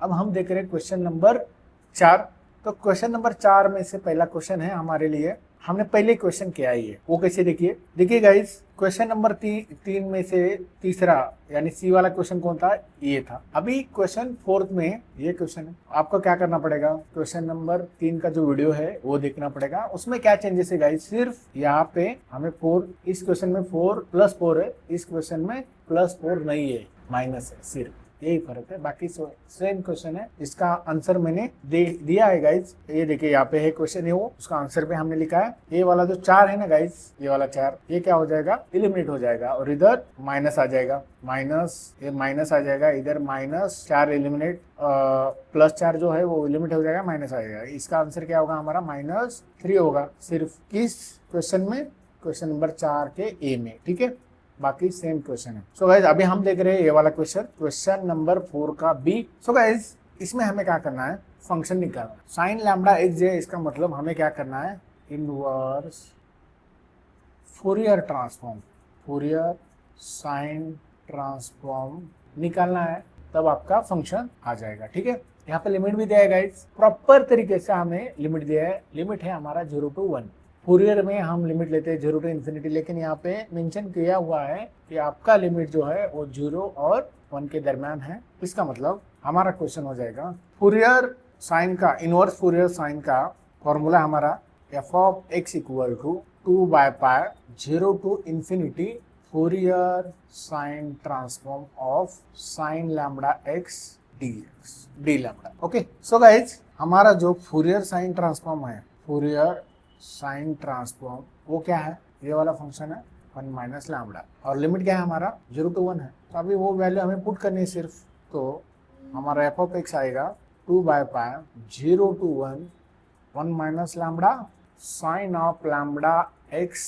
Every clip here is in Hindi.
अब हम देख रहे हैं क्वेश्चन नंबर 4। तो क्वेश्चन नंबर 4 में से पहला क्वेश्चन है हमारे लिए, हमने पहले क्वेश्चन किया ही है, वो कैसे देखिए गाइस, क्वेश्चन नंबर 3 में से तीसरा यानी सी वाला क्वेश्चन कौन था, ये था। अभी क्वेश्चन 4 में ये क्वेश्चन है, आपको क्या करना पड़ेगा, क्वेश्चन नंबर 3 का जो वीडियो है वो देखना पड़ेगा। उसमें क्या चेंजेस है गाइस, सिर्फ यहाँ पे हमें 4, इस क्वेश्चन में 4 + 4 है, इस क्वेश्चन में +4 नहीं है, माइनस है, सिर्फ यही फर्क है, बाकी सेम क्वेश्चन है। इसका आंसर मैंने दिया है गाइज, ये देखिए यहाँ पे है क्वेश्चन है, वो उसका आंसर पे हमने लिखा है। ये वाला जो 4 है ना गाइज, ये वाला 4, ये क्या हो जाएगा, एलिमिनेट हो जाएगा और इधर माइनस आ जाएगा, ये माइनस आ जाएगा, इधर -4 एलिमिनेट, +4 जो है वो एलिमिनेट हो जाएगा, माइनस आ जाएगा। इसका आंसर क्या होगा हमारा, -3 होगा, सिर्फ किस क्वेश्चन में, क्वेश्चन नंबर 4 के ए में, ठीक है, बाकी सेम क्वेश्चन है। सो गाइज अभी हम देख रहे हैं ये वाला क्वेश्चन नंबर 4 का बी। सो गाइज इसमें हमें क्या करना है, फंक्शन निकालना है, साइन लैम्डा एक्स है, इसका मतलब हमें क्या करना है, inverse Fourier transform, Fourier sign transform निकालना है, तब आपका फंक्शन आ जाएगा, ठीक है। यहाँ पे लिमिट भी दिया है गाइज, प्रॉपर तरीके से हमें लिमिट दिया है, लिमिट है हमारा 0 to 1। फूरियर में हम लिमिट लेते हैं 0 to इन्फिनिटी, लेकिन यहाँ पे मेंशन किया हुआ है कि आपका लिमिट जो है वो 0 और 1 के दरम्यान है। इसका मतलब हमारा क्वेश्चन हो जाएगा, फूरियर साइन का, इनवर्स फूरियर साइन का फॉर्मूला हमारा f(x) = 2/π 0 to infinity Fourier sign transform of sine lambda x D lambda. Okay, so guys हमारा जो फूरियर साइन ट्रांसफॉर्म है, फूरियर साइन ट्रांसफॉर्म, वो क्या है, ये वाला फंक्शन है 1 - लैम्डा, और लिमिट क्या है हमारा 0 to 1 है। तो अभी वो वैल्यू हमें पुट करनी है सिर्फ, तो हमारा f(x) आएगा 2/π 0 to 1 lambda sign of lambda x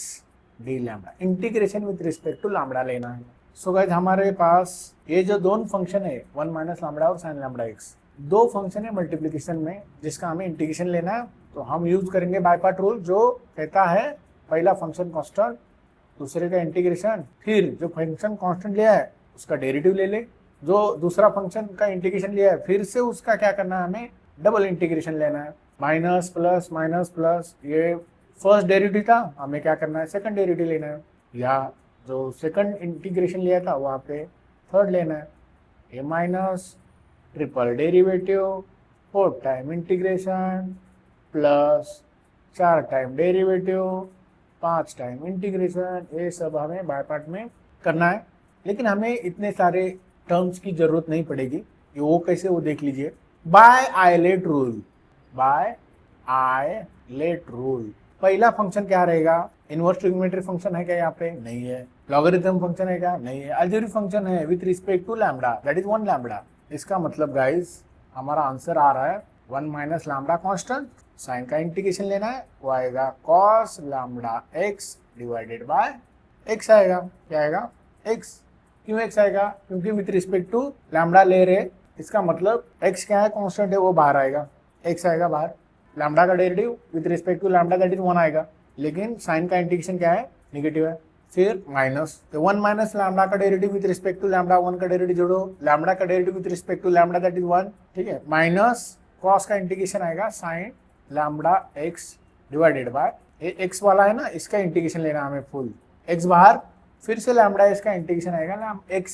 D lambda, integration with respect to lambda लेना है। सो गाइस हमारे पास ये जो दोनों फंक्शन है 1 - लैम्डा और साइन लैम्डा x, दो फंक्शन है मल्टीप्लिकेशन में जिसका हमें इंटीग्रेशन लेना है, तो हम यूज करेंगे बाय पार्ट रूल, जो कहता है पहला फंक्शन कांस्टेंट, दूसरे का इंटीग्रेशन, फिर जो फंक्शन कांस्टेंट लिया है उसका डेरिवेटिव ले ले, जो दूसरा फंक्शन का इंटीग्रेशन लिया है फिर से उसका क्या करना है, हमें डबल इंटीग्रेशन लेना है, माइनस प्लस माइनस प्लस, ये फर्स्ट डेरिवेटिव था, हमें क्या करना है, सेकंड डेरिवेटिव लेना है, या जो सेकंड इंटीग्रेशन लिया था वहाँ पे थर्ड लेना है, ये minus triple derivative 4 time integration plus 4 time derivative 5 time integration, ये सब हमें बाय पार्ट में करना है। लेकिन हमें इतने सारे टर्म्स की जरूरत नहीं पड़ेगी, ये वो कैसे, वो देख लीजिए, bye islet rule, bye islet rule. पहला फंक्शन क्या रहेगा, इनवर्स ट्रिग्नोमेट्री फंक्शन है क्या यहाँ पे, नहीं है, लॉगरिथम फंक्शन है क्या, नहीं है, अलजेब्रिक फंक्शन है with respect to lambda, that is 1 lambda. इसका मतलब गाइस हमारा आंसर आ रहा है 1 - लैम्डा कांस्टेंट, साइन का इंटीग्रेशन लेना है, वो आएगा cos lambda x divided by x आएगा, क्या आएगा, x। क्यों x आएगा, क्योंकि विथ रिस्पेक्ट टू लैम्डा ले रहे, इसका मतलब x क्या है, कांस्टेंट है, वो बाहर आएगा, x आएगा बाहर, लैम्डा का derivative with respect to lambda that is 1 आएगा, लेकिन साइन का इंटीग्रेशन क्या है, नेगेटिव है, फिर माइनस, तो 1 - लैम्डा का derivative with respect to lambda, 1 का डेरिवेटिव जोड़ो, लैम्डा का derivative with respect to lambda that is 1, ठीक है, माइनस कॉस का इंटीग्रेशन आएगा sign lambda x divided by, ये x वाला है ना, इसका इंटीग्रेशन लेना हमें फुल, x बाहर, फिर से लैम्डा इसका इंटीग्रेशन आएगा x,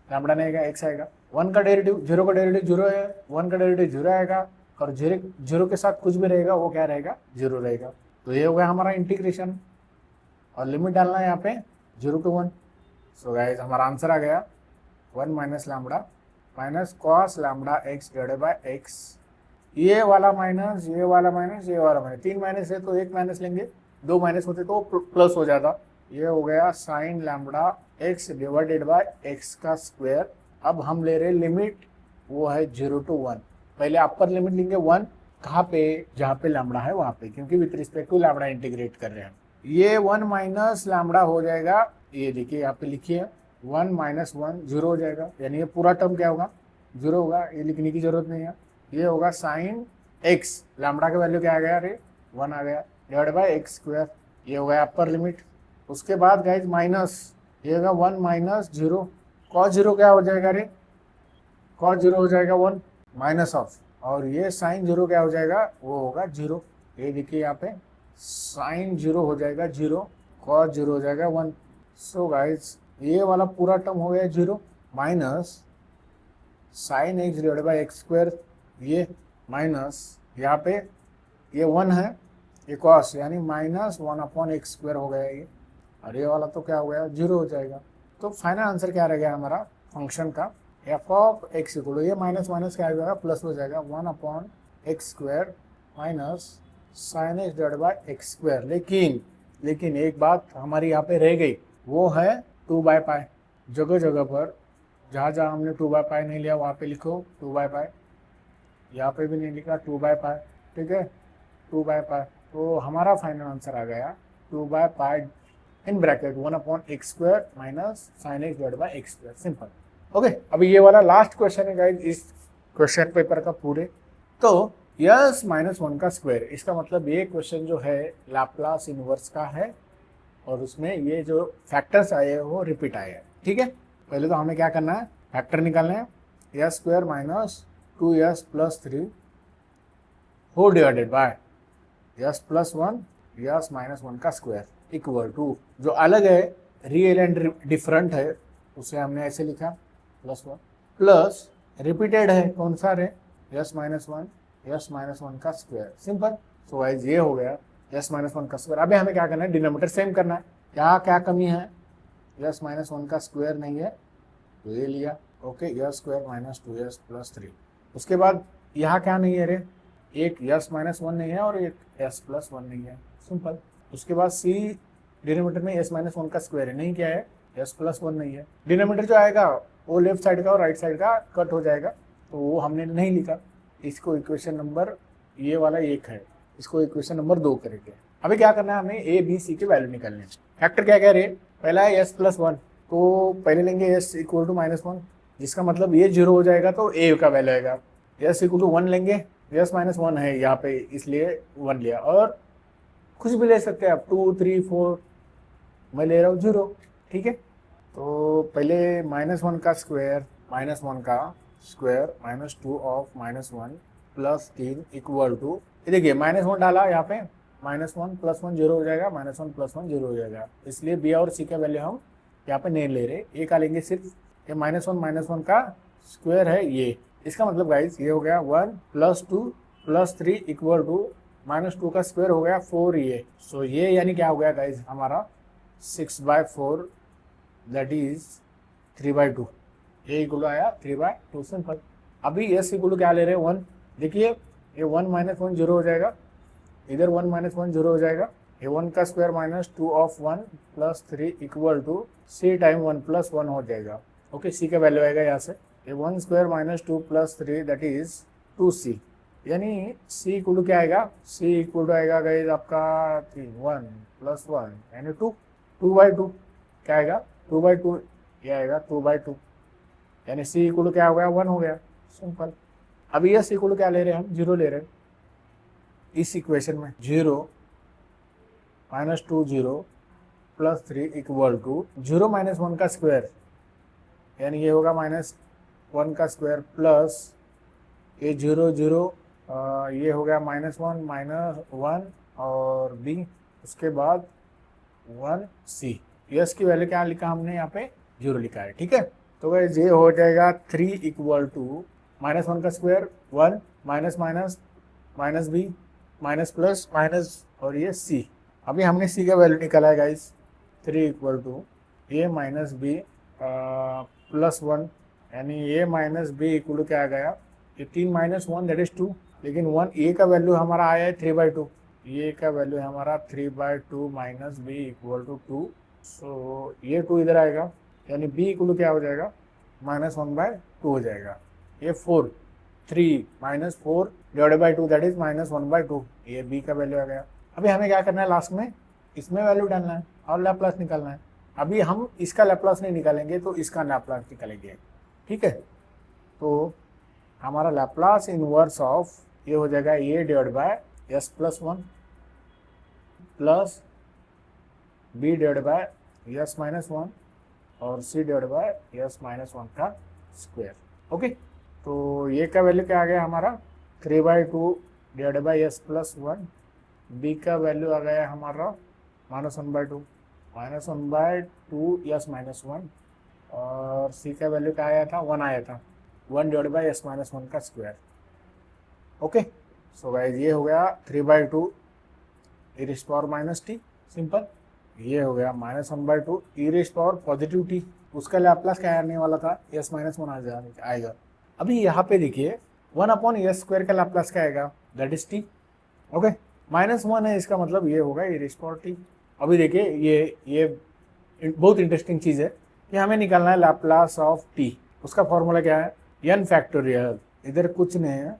लैम्डा नहीं आएगा, x आएगा, 1 का डेरिवेटिव, 0 का डेरिवेटिव 0 है, 1 का डेरिवेटिव 0 आएगा, और 0 के साथ कुछ भी रहेगा वो क्या रहेगा, 0 रहेगा। तो ये हो गया हमारा इंटीग्रेशन, और लिमिट डालना है यहाँ पे 0 to 1। सो गाइस हमारा आंसर आ गया 1 - lambda minus cos lambda x divided by x, ये वाला माइनस, ये वाला माइनस, ये वाला माइनस, 3 माइनस है तो 1 माइनस लेंगे, 2 माइनस होते तो प्लस हो जाता, ये हो गया sign lambda x divided by x का स्क्वायर। अब हम ले रहे लिमिट, वो है 0 to 1, पहले अपर लिमिट लेंगे 1, कहाँ पे, जहाँ पे लैम्डा है वहाँ पे, क्योंकि with respect to lambda integrate कर रहे हैं, ये 1 - लैम्डा हो जाएगा, ये देखिए यहाँ पे लिखिए 1 - 1 0 हो जाएगा, यानी ये पूरा टर्म क्या होगा, 0 होगा, ये लिखने की जरूरत नहीं है, ये होगा साइन x, लैम्डा का वैल्यू क्या आ गया, अरे 1 आ गया, डिवाइड बाय x स्क्वायर, ये हो गया अपर लिमिट। उसके बाद गाइज माइनस, ये होगा 1 - 0, cos 0 क्या हो जाएगा, अरे cos 0 हो जाएगा 1, माइनस ऑफ, और ये साइन जीरो क्या हो जाएगा, वो होगा जीरो। ये देखिए यहाँ पे साइन जीरो हो जाएगा जीरो, कॉस जीरो हो जाएगा 1। सो गाइस ये वाला पूरा टर्म हो गया zero, minus sine X divide by X square, ये माइनस यहाँ पे ये 1 है, ये कॉस यानी माइनस 1/x स्क्वायर हो गया ये, और ये वाला तो क्या हो गया, जीरो हो जाएगा। तो फाइनल आंसर क्या रह गया हमारा फंक्शन का, एफ ऑफ एक्स इक्वल, ये माइनस माइनस क्या हो जाएगा, प्लस हो जाएगा 1/x square minus sine X divide by X square. लेकिन एक बात हमारी यहाँ पे रह गई, वो है 2/पाई। जगह जगह पर जहाँ जहाँ हमने 2/पाई नहीं लिया वहाँ पे लिखो 2/पाई, यहाँ पे भी नहीं लिखा 2/पाई, ठीक है 2/पाई। तो हमारा फाइनल आंसर आ गया 2/पाई in bracket 1/x square minus sine X divide by X square, simple. Okay, अभी ये वाला लास्ट क्वेश्चन है गाइस इस क्वेश्चन पेपर का पूरे। तो यस -1 का स्क्वायर, इसका मतलब ये क्वेश्चन जो है लैप्लास इनवर्स का है, और उसमें ये जो फैक्टर्स आए हैं वो रिपीट आए हैं, ठीक है। पहले तो हमें क्या करना है, फैक्टर निकालना है, yes square minus 2s plus 3 whole divided by yes plus 1 yes -1 का स्क्वायर इक्वल टू, जो अलग है रियल एंड डिफरेंट है उसे हमने ऐसे लिखा +1 प्लस रिपीटेड है कौन सा है, यस -1 यस -1 का स्क्वायर, सिंपल। सो गाइस ये हो गया यस -1 का स्क्वायर। अभी हमें क्या करना है, डिनोमिनेटर सेम करना है। क्या कमी है, यस -1 का स्क्वायर नहीं है तो ये लिया, okay, yes square minus 2s plus 3। उसके बाद यहाँ क्या नहीं है रे, एक यस -1 नहीं है और एक s + 1 नहीं है, सिंपल। उसके बाद c डिनोमिनेटर में s -1 का स्क्वायर है, नहीं क्या है, s + 1 नहीं है। डिनोमिनेटर जो आएगा वो लेफ्ट साइड का और राइट साइड का कट हो जाएगा, तो वो हमने नहीं लिखा। इसको इक्वेशन नंबर ये वाला 1 है, इसको इक्वेशन नंबर 2 करेंगे। अभी क्या करना है, हमें a b c के वैल्यू निकालने हैं। फैक्टर क्या कह रहे हैं, पहला है s + 1, तो पहले लेंगे s = -1, जिसका मतलब ये 0 हो जाएगा तो a का वैल्यू आएगा। s = 1 लेंगे, यस -1 है यहाँ पे इसलिए 1 लिया, और कुछ भी ले सकते हैं आप 2 3 4, मैं ले रहा हूँ 0, ठीक है। तो पहले -1 का स्क्वायर -1 का square -2 of -1 plus 3 equal to, ये देखिए -1 डाला यहाँ पे, -1 + 1 0 हो जाएगा, -1 + 1 0 हो जाएगा, इसलिए बी और सी का वैल्यू हम यहाँ पे नहीं ले रहे, ए का लेंगे सिर्फ। ये -1 का स्क्वायर है ये, इसका मतलब गाइस ये हो गया 1 + 2 + 3 इक्वल टू -2 का स्क्वायर हो गया 4 ये। सो ये यानी क्या हो गया गाइस हमारा 6/4 दैट इज 3/2, ये इक्वल आया 3/2, सिंपल। अभी एस इक्वल क्या ले रहे हैं 1, देखिए ये 1 - 1 0 हो जाएगा, इधर 1 - 1 0 हो जाएगा, ये 1 का square -2 of 1 + 3 equal to c time 1 + 1 हो जाएगा, ओके। c का वैल्यू आएगा यहाँ से, ये 1 स्क्वायर -2 + 3 दैट इज 2c, यानी c इक्वल क्या आएगा, c इक्वल आएगा गाइस आपका 1 + 1 यानी 2, 2/2 क्या आएगा 2/2, ये आएगा 2/2, यानी c इक्वल क्या हो गया 1 हो गया, सिंपल। अभी यह c इक्वल क्या ले रहे हैं हम, 0 ले रहे हैं इस इक्वेशन में, 0 -2 0 + 3 इक्वल टू 0 - 1 का स्क्वायर, यानी ये होगा -1 का स्क्वायर प्लस ये 0 0, ये हो गया -1 -1 और b, उसके बाद 1c, यस की वैल्यू क्या लिखा हमने यहाँ पे 0 लिखा है, ठीक है। तो गाइस ये हो जाएगा 3 इक्वल टू -1 का square 1 minus b minus plus minus और ये c। अभी हमने c का वैल्यू निकाला है गाइस 3 इक्वल टू ये -b + 1, यानी ये -b इक्वल क्या आ गया, ये 3 - 1 दैट इज 2, लेकिन 1 a का वैल्यू हमारा आया है 3/2, ये का वैल्यू हमारा 3/2 -b इक्वल टू 2, सो ये 2 इधर आएगा, यानी b इक्वल क्या हो जाएगा -1/2 हो जाएगा, ये 4 3 -4 डिवाइडेड बाई 2 दैट इज -1/2, ये b का वैल्यू आ गया। अभी हमें क्या करना है, लास्ट में इसमें वैल्यू डालना है और लैप्लास निकालना है। अभी हम इसका लैप्लास नहीं निकालेंगे तो इसका लैप्लास निकालेंगे, ठीक है। तो हमारा लैप्लास इनवर्स ऑफ ये हो जाएगा a divide by s + 1 plus b divide by s - 1 और c डिवाइड बाय s - 1 का स्क्वायर, ओके। तो ये का वैल्यू क्या आ गया हमारा 3/2 divide by S plus 1। B का वैल्यू आ गया हमारा -1/2 -1/2 यस -1। और सी का वैल्यू क्या आया था 1 आया था 1 डिवाइड बाई एस -1 का स्क्वायर। ओके सो गाइस ये हो गया 3/2 ई rays power minus T simple. ये हो गया -1/2 ई रेज़ पावर पॉजिटिव टी, उसका लैप्लास क्या आने वाला था एस -1 आएगा। अभी यहाँ पे देखिए 1/s² का लैप्लास क्या आएगा दैट इज टी। ओके -1 है इसका मतलब ये होगा ई रेज़ पावर टी। अभी देखिए ये बहुत इंटरेस्टिंग चीज़ है कि हमें निकालना है लैप्लास ऑफ टी। उसका फॉर्मूला क्या है n फैक्टोरियल, इधर कुछ नहीं है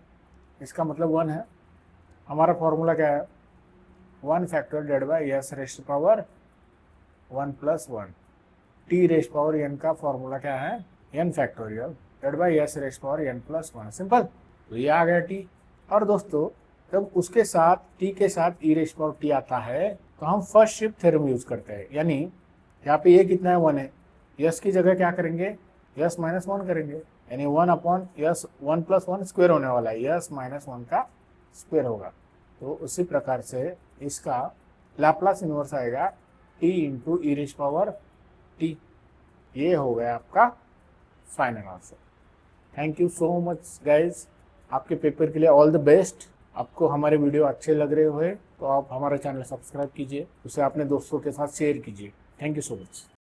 इसका मतलब 1 है। हमारा फॉर्मूला क्या है 1 factorial divide by S rays power 1 plus 1। T rays power n का फॉर्मूला क्या है n factorial divide by S rays power n plus 1 simple. तो ये आ गया टी। और दोस्तों जब उसके साथ टी के साथ ई रेज़ पावर टी आता है तो हम फर्स्ट शिफ्ट थ्योरम यूज करते हैं, यानी यहाँ पे ये कितना है 1 है, यस की जगह क्या करेंगे यस -1 करेंगे, यानी 1/s 1 प्लस 1 स्क्वायर होने वाला है, यस -1 का स्क्वायर होगा। तो उसी प्रकार से इसका लैप्लास इन्वर्स आएगा टी इंटू ई रेज़ पावर टी। ये हो गया आपका final answer. Thank you so much guys, आपके पेपर के लिए ऑल द बेस्ट। आपको हमारे वीडियो अच्छे लग रहे हुए तो आप हमारे चैनल सब्सक्राइब कीजिए, उसे अपने दोस्तों के साथ शेयर कीजिए। Thank you so much.